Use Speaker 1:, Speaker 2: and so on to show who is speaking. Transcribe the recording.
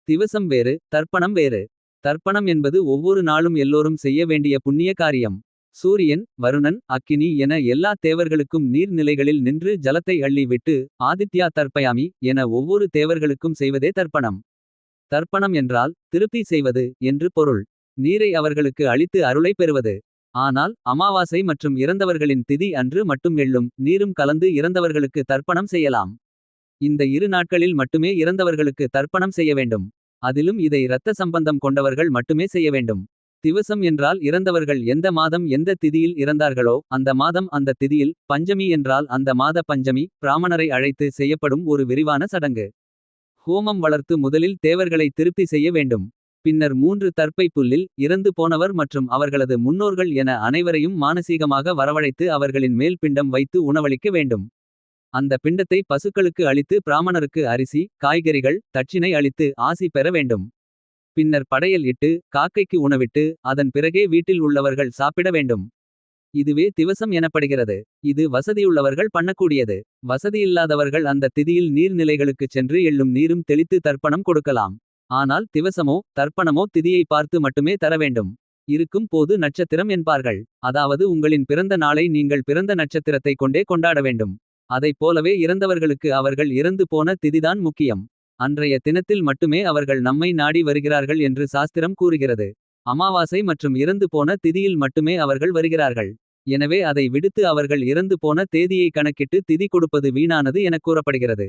Speaker 1: திவசம் வேறு தர்ப்பணம் வேறு. தர்ப்பணம் என்பது ஒவ்வொரு நாளும் எல்லோரும் செய்ய வேண்டிய புண்ணிய காரியம். சூரியன் வருணன் அக்கினி என எல்லா தேவர்களுக்கும் நீர் நிலைகளில் நின்று ஜலத்தை அள்ளி விட்டு. ஆதித்யா தர்ப்பயாமி என ஒவ்வொரு தேவர்களுக்கும் செய்வதே தர்ப்பணம். தர்ப்பணம் என்றால் திருப்தி செய்வது என்று பொருள். நீரை அவர்களுக்கு அளித்து அருளை பெறுவது. ஆனால் அமாவாசை மற்றும் இறந்தவர்களின் திதி அன்று மட்டும் எள்ளும் நீரும் கலந்து இறந்தவர்களுக்கு தர்ப்பணம் செய்யலாம். இந்த இரு நாட்களில் மட்டுமே இறந்தவர்களுக்கு தர்ப்பணம் செய்ய வேண்டும். அதிலும் இதை இரத்த சம்பந்தம் கொண்டவர்கள் மட்டுமே செய்ய வேண்டும். திவசம் என்றால் இறந்தவர்கள் எந்த மாதம் எந்த திதியில் இறந்தார்களோ அந்த மாதம் அந்த திதியில். பஞ்சமி என்றால் அந்த மாத பஞ்சமி பிராமணரை அழைத்து செய்யப்படும் ஒரு விரிவான சடங்கு. ஹோமம் வளர்த்து முதலில் தேவர்களை திருப்தி செய்ய வேண்டும். பின்னர் 3 தர்ப்பை புல்லில் இறந்து போனவர் மற்றும் அவர்களது முன்னோர்கள் என அனைவரையும் மானசீகமாக வரவழைத்து அவர்களின் மேல் பிண்டம் வைத்து உணவளிக்க வேண்டும். அந்த பிண்டத்தை பசுக்களுக்கு அளித்து பிராமணருக்கு அரிசி காய்கறிகள் தட்சிணை அளித்து ஆசி பெற வேண்டும். பின்னர் படையல் இட்டு காக்கைக்கு உணவிட்டு அதன் பிறகே வீட்டில் உள்ளவர்கள் சாப்பிட வேண்டும். இதுவே திவசம் எனப்படுகிறது. இது வசதியுள்ளவர்கள் பண்ணக்கூடியது. வசதியில்லாதவர்கள் அந்த திதியில் நீர்நிலைகளுக்குச் சென்று எள்ளும் நீரும் தெளித்து தர்ப்பணம் கொடுக்கலாம். ஆனால் திவசமோ தர்ப்பணமோ திதியை பார்த்து மட்டுமே தர வேண்டும். இருக்கும் போது நட்சத்திரம் என்பார்கள். அதாவது உங்களின் பிறந்த நாளை நீங்கள் பிறந்த நட்சத்திரத்தை கொண்டே கொண்டாட வேண்டும். அதைப் போலவே இறந்தவர்களுக்கு அவர்கள் இறந்து போன திதிதான் முக்கியம். அன்றைய தினத்தில் மட்டுமே அவர்கள் நம்மை நாடி வருகிறார்கள் என்று சாஸ்திரம் கூறுகிறது. அமாவாசை மற்றும் இறந்து போன திதியில் மட்டுமே அவர்கள் வருகிறார்கள். எனவே அதை விடுத்து அவர்கள் இறந்து போன தேதியை கணக்கிட்டு திதி கொடுப்பது வீணானது எனக் கூறப்படுகிறது.